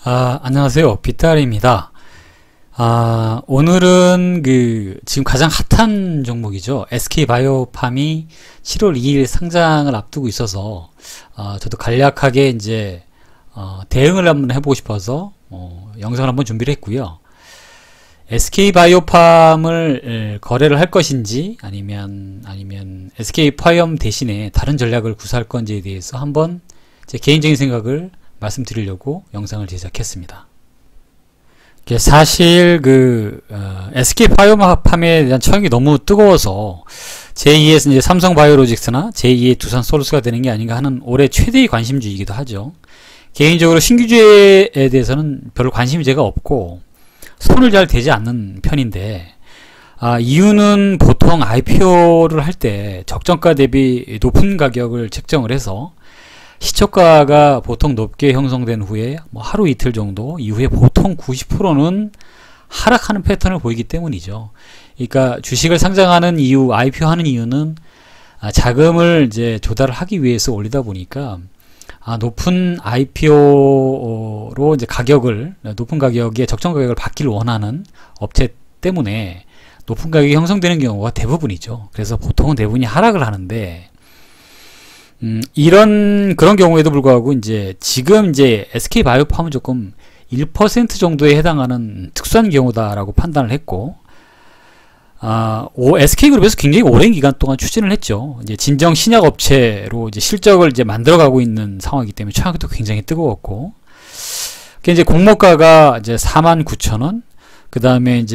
안녕하세요. 빗달입니다. 오늘은 지금 가장 핫한 종목이죠. SK바이오팜이 7월 2일 상장을 앞두고 있어서, 저도 간략하게 이제, 대응을 한번 해보고 싶어서, 영상을 한번 준비를 했고요. SK바이오팜을 거래를 할 것인지, 아니면 SK파이옴 대신에 다른 전략을 구사할 건지에 대해서 한번 제 개인적인 생각을 말씀드리려고 영상을 제작했습니다. 사실 SK바이오팜에 대한 처형이 너무 뜨거워서 제2의 이제 삼성바이오로직스나 제2의 두산솔루스가 되는 게 아닌가 하는 올해 최대의 관심주이기도 하죠. 개인적으로 신규주에 대해서는 별로 관심이 제가 없고 손을 잘 대지 않는 편인데, 이유는 보통 IPO를 할 때 적정가 대비 높은 가격을 책정을 해서 시초가가 보통 높게 형성된 후에 하루 이틀 정도 이후에 보통 90%는 하락하는 패턴을 보이기 때문이죠. 그러니까 주식을 상장하는 이유, IPO 하는 이유는 자금을 이제 조달을 하기 위해서 올리다 보니까 높은 IPO로 이제 높은 가격에 적정 가격을 받기를 원하는 업체 때문에 높은 가격이 형성되는 경우가 대부분이죠. 그래서 보통은 대부분이 하락을 하는데, 그런 경우에도 불구하고 지금 SK바이오팜은 조금 1% 정도에 해당하는 특수한 경우다라고 판단을 했고, SK그룹에서 굉장히 오랜 기간 동안 추진을 했죠. 진정 신약 업체로 실적을 만들어가고 있는 상황이기 때문에 최근에도 굉장히 뜨거웠고, 공모가가 49,000원, 그 다음에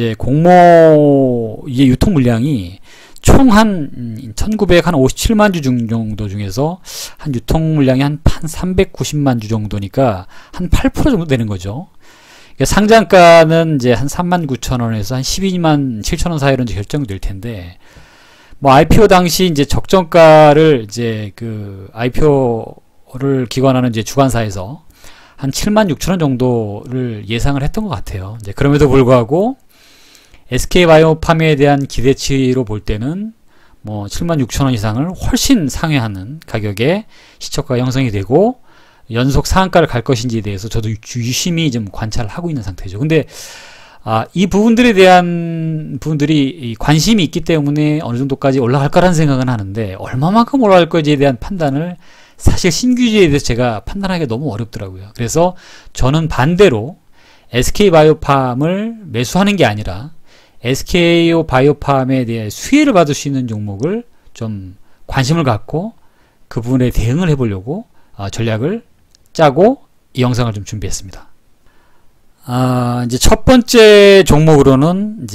유통 물량이 총 한 1957만 주 정도 중에서 한 유통 물량이 한 390만 주 정도니까 한 8% 정도 되는 거죠. 상장가는 한 39,000원에서 한 12만 7천원 사이로 결정될 텐데, IPO 당시 적정가를 IPO를 기관하는 주관사에서 한 7만 6천원 정도를 예상을 했던 것 같아요. 그럼에도 불구하고 SK바이오팜에 대한 기대치로 볼 때는 7만 6천원 이상을 훨씬 상회하는 가격에 시초가 형성이 되고 연속 상한가를 갈 것인지에 대해서 저도 유심히 좀 관찰을 하고 있는 상태죠. 근데 이 부분들에 대한 부분들이 관심이 있기 때문에 어느 정도까지 올라갈 거라는 생각은 하는데, 얼마만큼 올라갈 건지에 대한 판단을 사실 신규주에 대해서 제가 판단하기가 너무 어렵더라고요. 그래서 저는 반대로 SK바이오팜을 매수하는 게 아니라 SK바이오팜에 대해 수혜를 받을 수 있는 종목을 좀 관심을 갖고 그 부분에 대응을 해보려고 전략을 짜고 이 영상을 좀 준비했습니다. 이제 첫 번째 종목으로는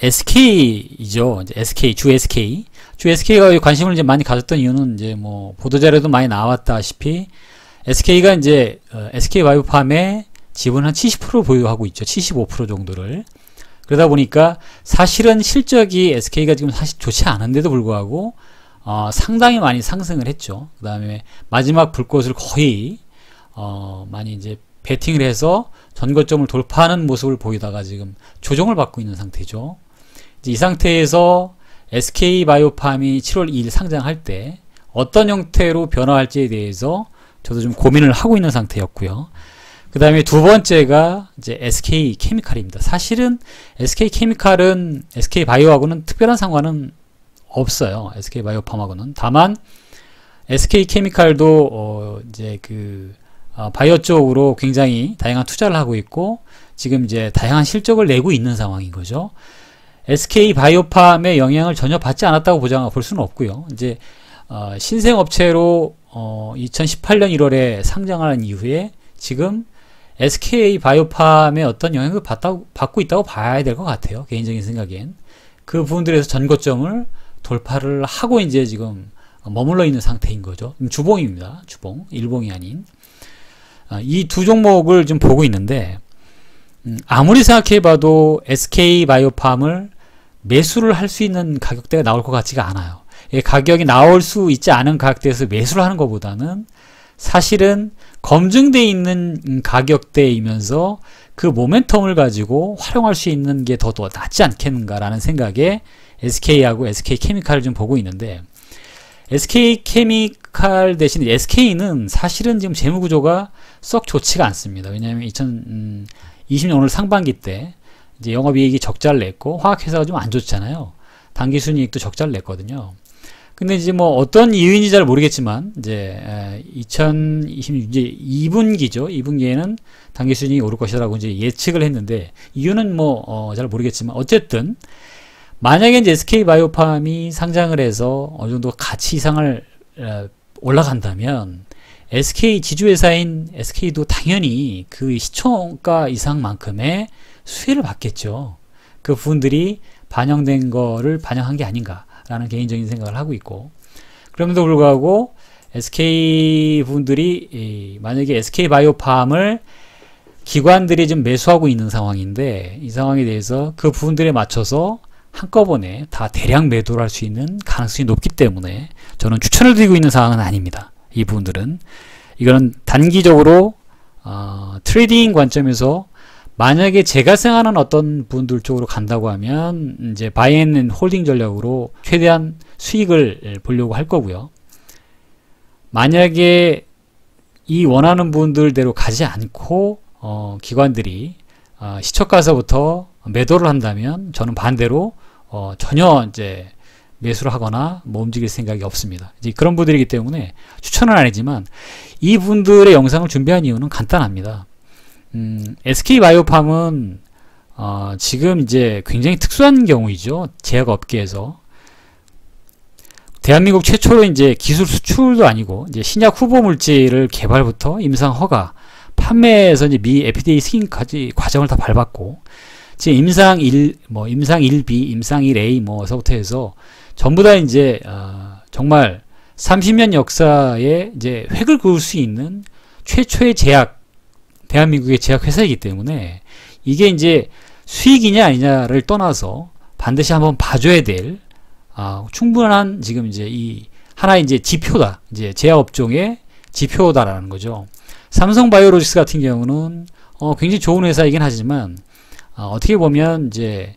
SK이죠. 주 SK가 관심을 많이 가졌던 이유는 보도자료도 많이 나왔다시피 SK가 SK바이오팜의 지분 한 70% 보유하고 있죠. 75% 정도를. 그러다 보니까 사실은 실적이 SK가 지금 사실 좋지 않은데도 불구하고 상당히 많이 상승을 했죠. 그 다음에 마지막 불꽃을 거의 많이 베팅을 해서 전고점을 돌파하는 모습을 보이다가 지금 조정을 받고 있는 상태죠. 이 상태에서 SK바이오팜이 7월 2일 상장할 때 어떤 형태로 변화할지에 대해서 저도 좀 고민을 하고 있는 상태였고요. 그 다음에 두 번째가 SK케미칼입니다. 사실은 SK케미칼은 SK바이오하고는 특별한 상관은 없어요. SK바이오팜하고는. 다만 SK케미칼도 바이오 쪽으로 굉장히 다양한 투자를 하고 있고 지금 다양한 실적을 내고 있는 상황인 거죠. SK바이오팜의 영향을 전혀 받지 않았다고 볼 수는 없고요. 신생업체로 2018년 1월에 상장한 이후에 지금 SK바이오팜의 어떤 영향을 받고 있다고 봐야 될 것 같아요. 개인적인 생각엔. 그 부분들에서 전고점을 돌파를 하고 지금 머물러 있는 상태인 거죠. 주봉입니다. 주봉. 일봉이 아닌. 이 두 종목을 좀 보고 있는데, 아무리 생각해봐도 SK바이오팜을 매수를 할 수 있는 가격대가 나올 것 같지가 않아요. 가격이 나올 수 있지 않은 가격대에서 매수를 하는 것보다는 사실은 검증되어 있는 가격대이면서 그 모멘텀을 가지고 활용할 수 있는 게 더 낫지 않겠는가라는 생각에 SK하고 SK케미칼을 좀 보고 있는데, SK케미칼 역할 대신 SK는 사실은 지금 재무구조가 썩 좋지가 않습니다. 왜냐하면 2020년 오늘 상반기 때 이제 영업이익이 적자를 냈고 화학회사가 좀 안 좋잖아요. 당기순이익도 적자를 냈거든요. 근데 이제 뭐 어떤 이유인지 잘 모르겠지만 이제 2020 이제 2분기죠. 2분기에는 당기순이익이 오를 것이라고 이제 예측을 했는데 이유는 뭐 잘 모르겠지만 어쨌든 만약에 이제 SK바이오팜이 상장을 해서 어느 정도 가치 이상을 올라간다면 SK 지주회사인 SK도 당연히 그 시총가 이상만큼의 수혜를 받겠죠. 그 부분들이 반영된 거를 반영한 게 아닌가라는 개인적인 생각을 하고 있고, 그럼에도 불구하고 SK 분들이 만약에 SK바이오팜을 기관들이 좀 매수하고 있는 상황인데 이 상황에 대해서 그 부분들에 맞춰서 한꺼번에 다 대량 매도를 할 수 있는 가능성이 높기 때문에 저는 추천을 드리고 있는 상황은 아닙니다. 이 부분들은 이거는 단기적으로 트레이딩 관점에서 만약에 제가 생각하는 어떤 분들 쪽으로 간다고 하면 이제 바이앤홀딩 전략으로 최대한 수익을 보려고 할 거고요. 만약에 이 원하는 분들대로 가지 않고 기관들이 시초가서부터 매도를 한다면 저는 반대로 전혀 이제 매수를 하거나 뭐 움직일 생각이 없습니다. 이제 그런 분들이기 때문에 추천은 아니지만 이 분들의 영상을 준비한 이유는 간단합니다. SK바이오팜은 지금 이제 굉장히 특수한 경우이죠. 제약업계에서 대한민국 최초로 이제 기술 수출도 아니고 이제 신약 후보 물질을 개발부터 임상 허가, 판매에서 이제 미 FDA 승인까지 과정을 다 밟았고, 지금 임상 1, 임상 1B, 임상 1A 뭐서부터 해서 전부 다 이제 정말 30년 역사에 이제 획을 그을 수 있는 최초의 제약, 대한민국의 제약회사이기 때문에 이게 이제 수익이냐 아니냐를 떠나서 반드시 한번 봐줘야 될 충분한 지금 이제 이 하나의 이제 지표다. 이제 제약업종의 지표다라는 거죠. 삼성바이오로직스 같은 경우는 굉장히 좋은 회사이긴 하지만 어떻게 보면 이제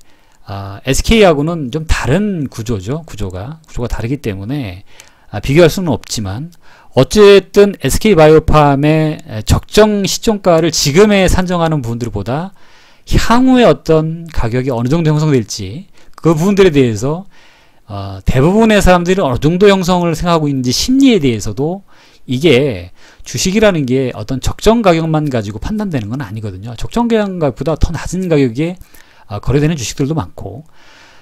SK하고는 좀 다른 구조죠. 구조가 다르기 때문에 비교할 수는 없지만 어쨌든 SK바이오팜의 적정 시총가를 지금에 산정하는 분들보다 향후에 어떤 가격이 어느 정도 형성될지 그 부분들에 대해서 대부분의 사람들이 어느 정도 형성을 생각하고 있는지 심리에 대해서도 이게 주식이라는 게 어떤 적정 가격만 가지고 판단되는 건 아니거든요. 적정 가격보다 더 낮은 가격에 거래되는 주식들도 많고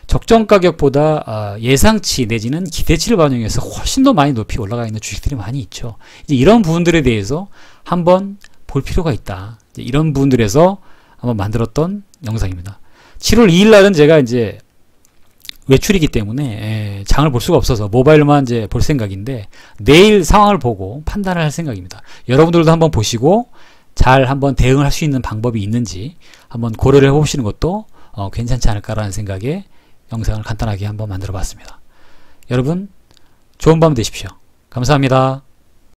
적정 가격보다 예상치 내지는 기대치를 반영해서 훨씬 더 많이 높이 올라가 있는 주식들이 많이 있죠. 이제 이런 부분들에 대해서 한번 볼 필요가 있다. 이제 이런 부분들에서 한번 만들었던 영상입니다. 7월 2일 날은 제가 이제 외출이기 때문에 장을 볼 수가 없어서 모바일로만 이제 볼 생각인데 내일 상황을 보고 판단을 할 생각입니다. 여러분들도 한번 보시고 잘 한번 대응을 할 수 있는 방법이 있는지 한번 고려를 해보시는 것도 괜찮지 않을까라는 생각에 영상을 간단하게 한번 만들어 봤습니다. 여러분 좋은 밤 되십시오. 감사합니다.